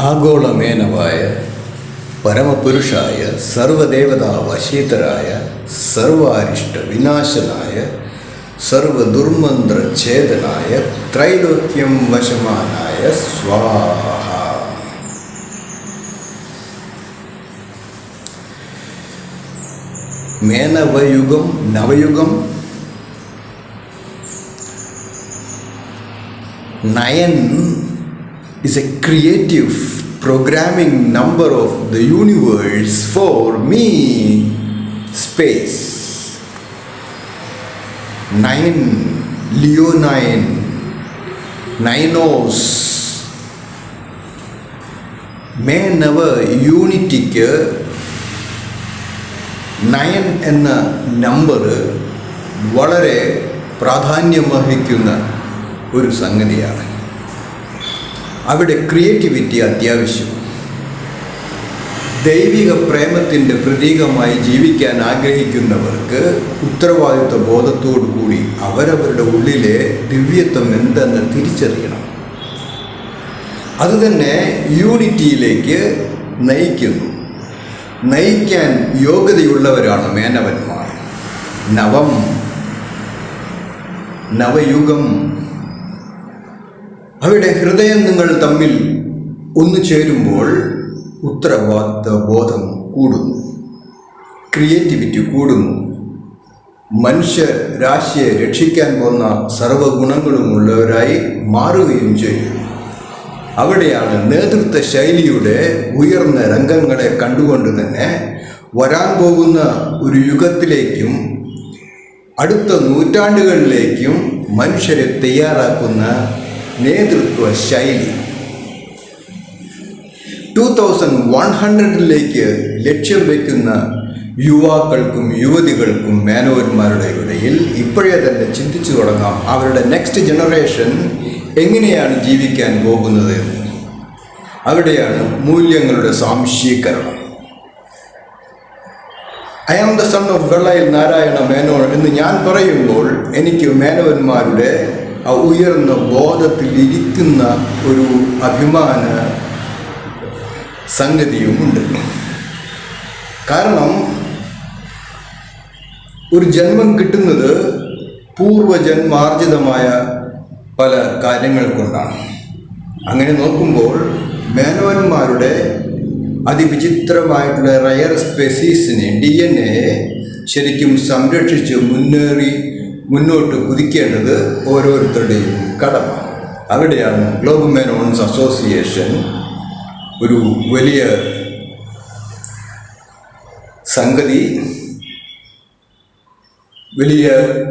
ആഗോളമേനവായ പരമപുരുഷായ സർവദേവതാ വശീതരായ സർവാരിഷ്ട വിനാശനായ സർവദുർമന്ത്ര ഛേദനായ ത്രൈലോക്യം വശമാനായ സ്വാഹ. മേനവയുഗം Navayugam. Nine is a creative programming number of the universe for me. Space. Nine, Leonine, Ninos. മേനവ യൂണിറ്റിക്ക് 9 എന്ന number വളരെ പ്രാധാന്യമർഹിക്കുന്ന ഒരു സംഗതിയാണ്. അവിടെ ക്രിയേറ്റിവിറ്റി അത്യാവശ്യം. ദൈവിക പ്രേമത്തിൻ്റെ പ്രതീകമായി ജീവിക്കാൻ ആഗ്രഹിക്കുന്നവർക്ക് ഉത്തരവാദിത്വ ബോധത്തോടു കൂടി അവരവരുടെ ഉള്ളിലെ ദിവ്യത്വം എന്തെന്ന് തിരിച്ചറിയണം. അതുതന്നെ യൂണിറ്റിയിലേക്ക് നയിക്കാൻ യോഗ്യതയുള്ളവരാണ് മേനവന്മാർ. നവയുഗം. അവിടെ ഹൃദയങ്ങൾ തമ്മിൽ ഒന്നു ചേരുമ്പോൾ ഉത്തരവാദിത്വ ബോധം കൂടുന്നു, ക്രിയേറ്റിവിറ്റി കൂടുന്നു, മനുഷ്യരാശിയെ രക്ഷിക്കാൻ പോന്ന സർവഗുണങ്ങളുമുള്ളവരായി മാറുകയും ചെയ്യുന്നു. അവിടെയാണ് നേതൃത്വ ശൈലിയുടെ ഉയർന്ന രംഗങ്ങളെ കണ്ടുകൊണ്ട് തന്നെ വരാൻ പോകുന്ന ഒരു യുഗത്തിലേക്കും അടുത്ത നൂറ്റാണ്ടുകളിലേക്കും മനുഷ്യരെ തയ്യാറാക്കുന്ന നേതൃത്വ ശൈലി. 2100 ലക്ഷ്യം വയ്ക്കുന്ന യുവാക്കൾക്കും യുവതികൾക്കും മേനവന്മാരുടെ ഇടയിൽ ഇപ്പോഴേ തന്നെ ചിന്തിച്ചു തുടങ്ങാം അവരുടെ നെക്സ്റ്റ് ജനറേഷൻ എങ്ങനെയാണ് ജീവിക്കാൻ പോകുന്നത് എന്ന്. അവിടെയാണ് മൂല്യങ്ങളുടെ സ്വാംശീകരണം. I am the son of Vellayil Narayana Menon എന്ന് ഞാൻ പറയുമ്പോൾ എനിക്ക് മേനവന്മാരുടെ ആ ഉയർന്ന ബോധത്തിൽ ഇരിക്കുന്ന ഒരു അഭിമാന സംഗതിയുമുണ്ട്. കാരണം ഒരു ജന്മം കിട്ടുന്നത് പൂർവജന്മാർജിതമായ പല കാര്യങ്ങൾ കൊണ്ടാണ്. അങ്ങനെ നോക്കുമ്പോൾ മേനവന്മാരുടെ അതിവിചിത്രമായിട്ടുള്ള റയർ സ്പെസീസിനെ DNA ശരിക്കും സംരക്ഷിച്ച് മുന്നോട്ട് കുതിക്കേണ്ടത് ഓരോരുത്തരുടെയും കടമ. അവിടെയാണ് ഗ്ലോബൽ മേനോൺസ് അസോസിയേഷൻ ഒരു വലിയ സംഗതി വലിയ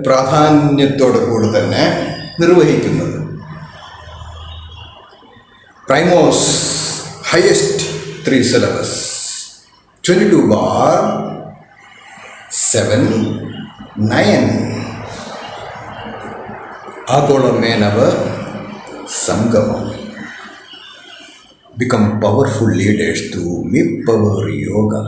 പ്രാധാന്യത്തോടു കൂടി തന്നെ നിർവഹിക്കുന്നത്. പ്രൈമോസ് ഹയസ്റ്റ് 3 syllabus 22 bar 7 9 ആഗോള മേനവ സംഗമം. Become powerful leaders through MIPower Yoga.